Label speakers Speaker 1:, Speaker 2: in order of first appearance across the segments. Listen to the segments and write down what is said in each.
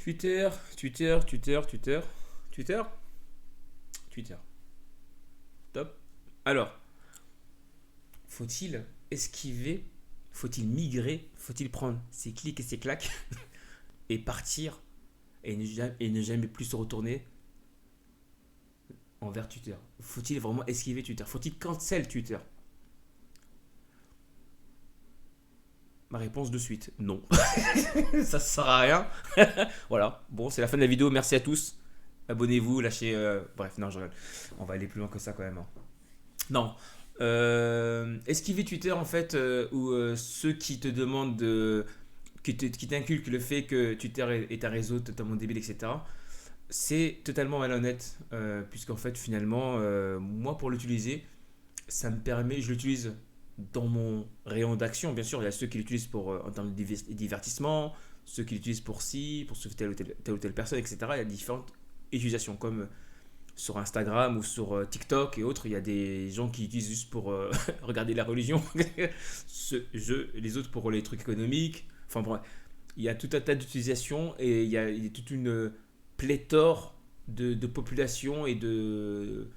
Speaker 1: Twitter, Twitter, Twitter, Twitter, Twitter, Twitter. Top. Alors, faut-il esquiver, faut-il migrer, faut-il prendre ses clics et ses claques et partir et ne jamais plus se retourner envers Twitter? Faut-il vraiment esquiver Twitter? Faut-il cancel Twitter? Ma réponse de suite, non. Ça sert à rien. Voilà, bon, c'est la fin de la vidéo. Merci à tous. Abonnez-vous, lâchez. Bref, non, je rigole. On va aller plus loin que ça quand même, hein. Non. Esquiver Twitter, en fait, ou ceux qui te demandent qui t'inculquent le fait que Twitter est un réseau totalement débile, etc. C'est totalement malhonnête, puisqu'en fait, finalement, moi, pour l'utiliser, ça me permet, je l'utilise dans mon rayon d'action, bien sûr. Il y a ceux qui l'utilisent pour, en termes de divertissement, ceux qui l'utilisent pour ci, pour suivre telle ou telle personne, etc. Il y a différentes utilisations, comme sur Instagram ou sur TikTok et autres. Il y a des gens qui utilisent juste pour regarder la religion, les autres pour les trucs économiques. Enfin bref, il y a tout un tas d'utilisations et il y a toute une pléthore de populations et de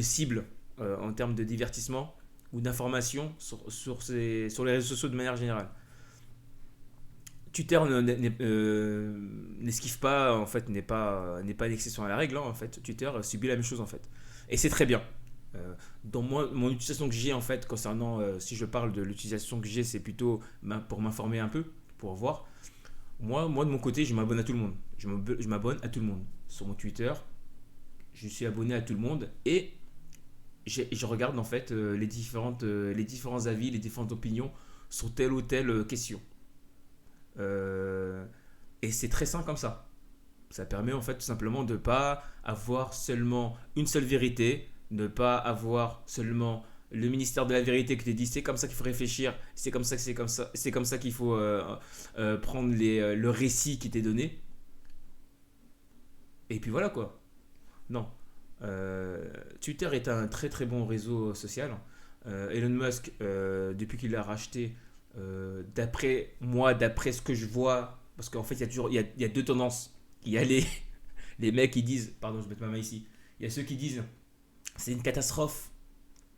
Speaker 1: cibles en termes de divertissement ou d'information sur les réseaux sociaux de manière générale. Twitter n'esquive pas, en fait, n'est pas l'exception à la règle, hein, en fait. Twitter subit la même chose, en fait. Et c'est très bien. Dans mon utilisation que j'ai, en fait, concernant, si je parle de l'utilisation que j'ai, c'est plutôt pour m'informer un peu, pour voir. Moi, de mon côté, je m'abonne à tout le monde. Je m'abonne à tout le monde. Sur mon Twitter, je suis abonné à tout le monde et je regarde, en fait, les différents avis, les différentes opinions sur telle ou telle question. Euh, et c'est très simple comme ça. Ça permet en fait tout simplement de ne pas avoir seulement une seule vérité, ne pas avoir seulement le ministère de la vérité qui te dit c'est comme ça qu'il faut réfléchir, c'est comme ça que c'est comme ça qu'il faut prendre le récit qui t'est donné. Et puis voilà quoi. Non. Twitter est un très très bon réseau social. Elon Musk, depuis qu'il l'a racheté, d'après moi, d'après ce que je vois, parce qu'en fait, il y a deux tendances. Il y a les mecs qui disent, pardon, je vais mettre ma main ici, il y a ceux qui disent, c'est une catastrophe,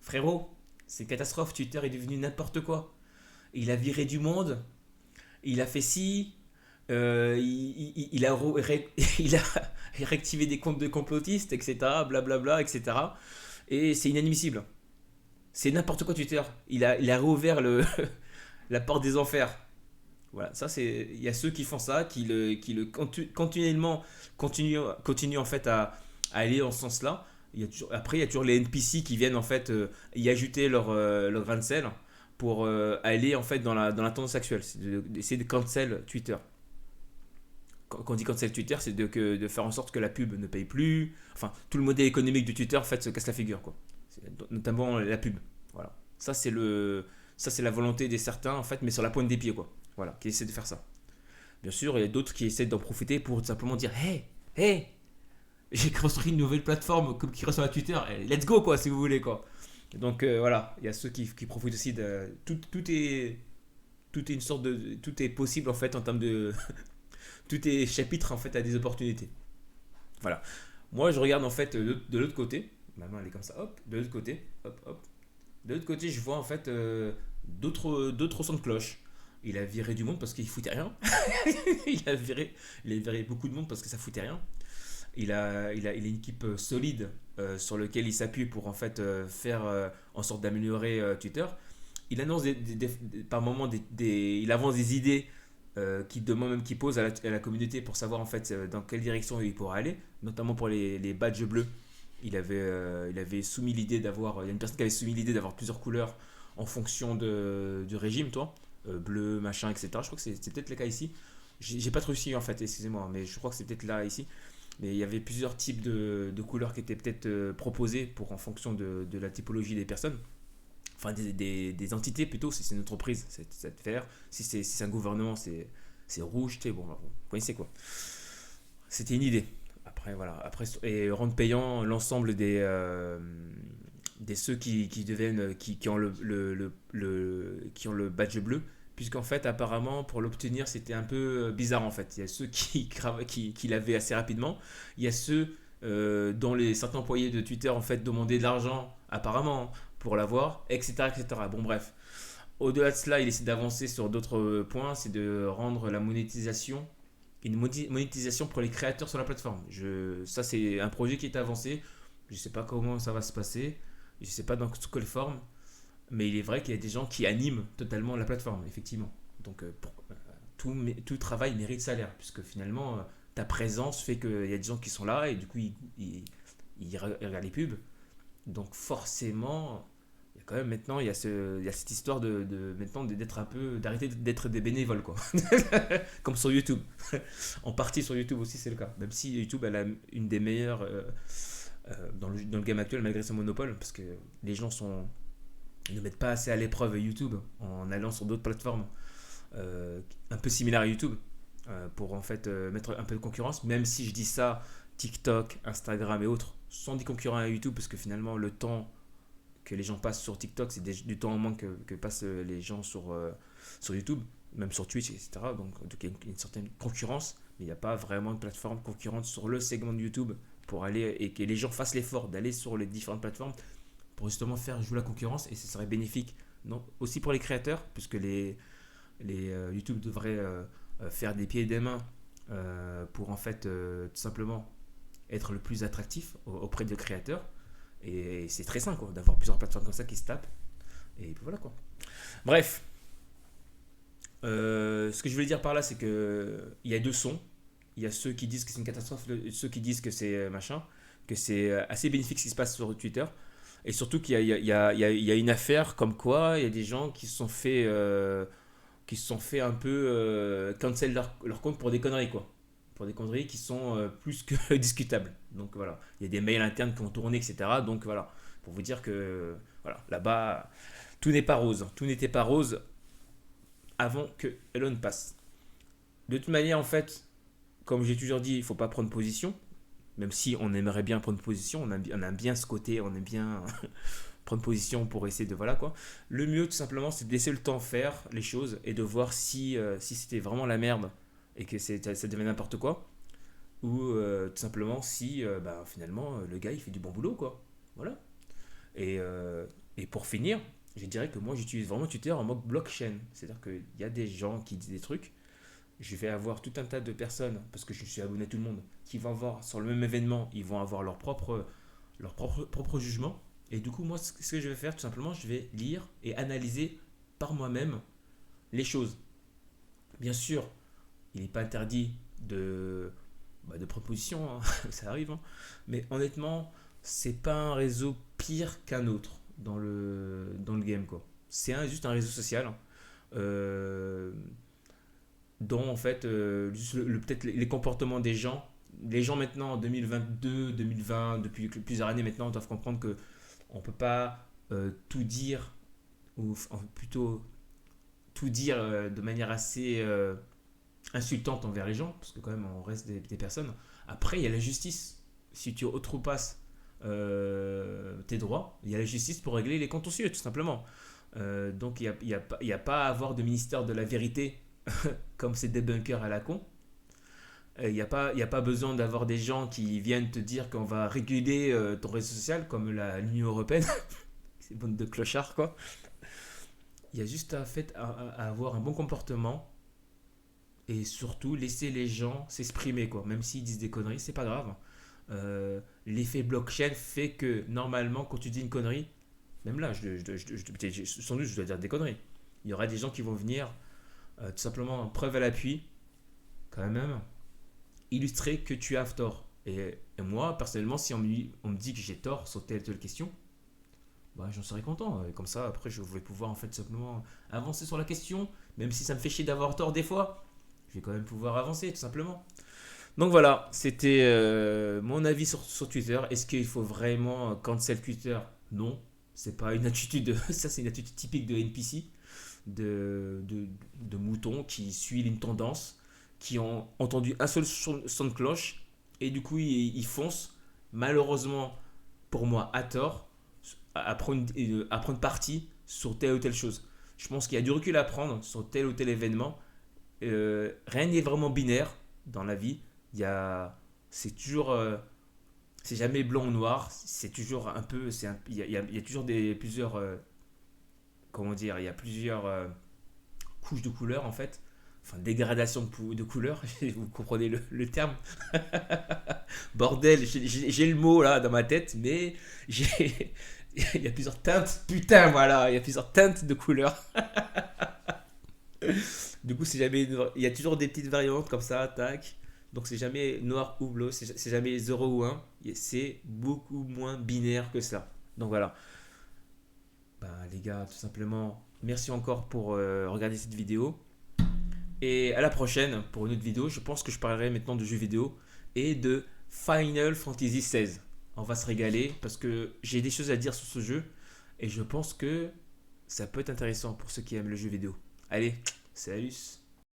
Speaker 1: frérot, c'est une catastrophe, Twitter est devenu n'importe quoi. Il a viré du monde, il a fait ci, il a, il a réactivé des comptes de complotistes, etc., blablabla, etc. Et c'est inadmissible. C'est n'importe quoi Twitter. Il a réouvert la porte des enfers. Voilà, ça c'est. Il y a ceux qui font ça, continuellement continuent en fait à aller dans ce sens-là. Après, il y a toujours les NPC qui viennent en fait y ajouter leur grain de sel pour aller en fait dans la tendance actuelle. C'est d'essayer de cancel Twitter. Quand on dit cancel Twitter, c'est de faire en sorte que la pub ne paye plus. Enfin, tout le modèle économique de Twitter en fait se casse la figure, quoi. Notamment la pub. Voilà. Ça c'est la volonté des certains en fait, mais sur la pointe des pieds, quoi. Voilà, qui essaient de faire ça. Bien sûr, il y a d'autres qui essaient d'en profiter pour simplement dire hey, hey, j'ai construit une nouvelle plateforme comme qui ressemble à Twitter, let's go quoi, si vous voulez quoi. Donc voilà, il y a ceux qui profitent aussi de tout est une sorte de tout est possible en fait en termes de tout est chapitre en fait à des opportunités. Voilà. Moi, je regarde en fait de l'autre côté. Ma main elle est comme ça, hop, de l'autre côté, hop, hop. De l'autre côté, je vois en fait d'autres sons de cloche. Il a viré du monde parce qu'il foutait rien. Il a viré beaucoup de monde parce que ça foutait rien. Il a une équipe solide sur laquelle il s'appuie pour en fait faire en sorte d'améliorer Twitter. Il annonce par moments il avance des idées de moi-même qui pose à la communauté pour savoir en fait dans quelle direction il pourra aller, notamment pour les badges bleus. Il avait soumis l'idée d'avoir, il y a une personne qui avait soumis l'idée d'avoir plusieurs couleurs en fonction du régime, toi, bleu, machin, etc. Je crois que c'est peut-être le cas ici. J'ai pas trop réussi en fait, excusez-moi, mais je crois que c'est peut-être là ici. Mais il y avait plusieurs types de couleurs qui étaient peut-être proposées pour en fonction de la typologie des personnes. Enfin, des entités plutôt, si c'est une entreprise, c'est vert. Si c'est un gouvernement, c'est rouge, tu sais, bon, vous connaissez quoi. C'était une idée. Après, voilà. Après, et rendre payant l'ensemble des ceux qui deviennent, qui ont qui ont le badge bleu, puisqu'en fait, apparemment, pour l'obtenir, c'était un peu bizarre en fait. Il y a ceux qui l'avaient assez rapidement, il y a ceux dont certains employés de Twitter en fait demandaient de l'argent, apparemment, pour l'avoir, etc., etc. Bon, bref. Au-delà de cela, il essaie d'avancer sur d'autres points, c'est de rendre la monétisation une monétisation pour les créateurs sur la plateforme. Ça, c'est un projet qui est avancé. Je ne sais pas comment ça va se passer. Je ne sais pas dans quelle forme. Mais il est vrai qu'il y a des gens qui animent totalement la plateforme, effectivement. Donc, tout travail mérite salaire, puisque finalement, ta présence fait qu'il y a des gens qui sont là et du coup, ils regardent les pubs. Donc, forcément, il y a quand même maintenant, il y a cette histoire maintenant d'être un peu, d'arrêter d'être des bénévoles, quoi. Comme sur YouTube. En partie sur YouTube aussi, c'est le cas. Même si YouTube, elle a une des meilleures dans le game actuel, malgré son monopole, parce que les gens ne mettent pas assez à l'épreuve YouTube en allant sur d'autres plateformes un peu similaires à YouTube pour en fait mettre un peu de concurrence. Même si je dis ça, TikTok, Instagram et autres sont des concurrents à YouTube parce que finalement le temps que les gens passent sur TikTok, c'est du temps en moins que passent les gens sur YouTube, même sur Twitch, etc. Donc il y a une certaine concurrence, mais il n'y a pas vraiment de plateforme concurrente sur le segment de YouTube pour aller et que les gens fassent l'effort d'aller sur les différentes plateformes pour justement faire jouer la concurrence et ce serait bénéfique non, aussi pour les créateurs puisque les YouTube devraient faire des pieds et des mains pour en fait tout simplement être le plus attractif auprès des créateurs et c'est très sain quoi, d'avoir plusieurs plateformes comme ça qui se tapent et puis voilà quoi. Bref, ce que je voulais dire par là c'est que il y a deux sons, il y a ceux qui disent que c'est une catastrophe, ceux qui disent que c'est machin, que c'est assez bénéfique ce qui se passe sur Twitter. Et surtout qu'il y a une affaire comme quoi il y a des gens qui se sont fait un peu cancel leur compte pour des conneries quoi. Pour des conneries qui sont plus que discutables. Donc voilà, il y a des mails internes qui ont tourné, etc. Donc voilà, pour vous dire que voilà, là-bas, tout n'est pas rose. Tout n'était pas rose avant que Elon passe. De toute manière, en fait, comme j'ai toujours dit, il ne faut pas prendre position. Même si on aimerait bien prendre position, on a bien ce côté, on aime bien prendre position pour essayer de voilà quoi. Le mieux tout simplement c'est de laisser le temps faire les choses et de voir si c'était vraiment la merde et que ça devient n'importe quoi ou tout simplement si finalement le gars il fait du bon boulot quoi. Voilà. Et pour finir, je dirais que moi j'utilise vraiment Twitter en mode blockchain. C'est-à-dire qu'il y a des gens qui disent des trucs, je vais avoir tout un tas de personnes, parce que je suis abonné à tout le monde, qui vont avoir sur le même événement, ils vont avoir leur propre jugement. Et du coup, moi, ce que je vais faire, tout simplement, je vais lire et analyser par moi-même les choses. Bien sûr, il n'est pas interdit de prendre position, hein, ça arrive, hein. Mais honnêtement, c'est pas un réseau pire qu'un autre dans le game, quoi. C'est juste un réseau social, hein. Euh, dont en fait juste peut-être les comportements des gens. Les gens maintenant en 2022, 2020, depuis plusieurs années maintenant, doivent comprendre que on peut pas tout dire ou plutôt tout dire de manière assez insultante envers les gens, parce que quand même on reste des personnes. Après il y a la justice. Si tu outrepasses tes droits, il y a la justice pour régler les contentieux tout simplement. Donc il y a pas à avoir de ministère de la vérité comme ces débunkers à la con. Il n'y a pas besoin d'avoir des gens qui viennent te dire qu'on va réguler ton réseau social comme l'Union Européenne. C'est une bande de clochards quoi. Il y a juste à avoir un bon comportement et surtout laisser les gens s'exprimer quoi. Même s'ils disent des conneries, c'est pas grave. L'effet blockchain fait que normalement quand tu dis une connerie, même là, sans doute je dois dire des conneries. Il y aura des gens qui vont venir tout simplement preuve à l'appui, quand même, illustrer que tu as tort. Et moi, personnellement, si on me dit que j'ai tort sur telle question, bah, j'en serais content. Et comme ça, après, je vais pouvoir en fait simplement avancer sur la question, même si ça me fait chier d'avoir tort des fois, je vais quand même pouvoir avancer, tout simplement. Donc voilà, c'était mon avis sur Twitter. Est-ce qu'il faut vraiment cancel Twitter? Non, c'est pas une attitude, ça c'est une attitude typique de NPC, de moutons qui suivent une tendance, qui ont entendu un seul son de cloche et du coup ils foncent, malheureusement pour moi à tort, à prendre parti sur telle ou telle chose. Je pense qu'il y a du recul à prendre sur tel ou tel événement. Rien n'est vraiment binaire dans la vie. Il y a, c'est toujours, c'est jamais blanc ou noir. C'est toujours un peu, il y a toujours plusieurs, comment dire, il y a plusieurs couches de couleurs en fait. Enfin, dégradation de couleurs, vous comprenez le terme. Bordel, j'ai le mot là dans ma tête, mais j'ai, il y a plusieurs teintes. Putain, voilà, il y a plusieurs teintes de couleurs. Du coup, c'est jamais, il y a toujours des petites variantes comme ça, tac. Donc, c'est jamais noir ou bleu, c'est jamais 0 ou 1. C'est beaucoup moins binaire que ça. Donc, voilà. Ben, les gars, tout simplement, merci encore pour regarder cette vidéo. Et à la prochaine pour une autre vidéo. Je pense que je parlerai maintenant de jeux vidéo et de Final Fantasy XVI. On va se régaler parce que j'ai des choses à dire sur ce jeu et je pense que ça peut être intéressant pour ceux qui aiment le jeu vidéo. Allez, salut!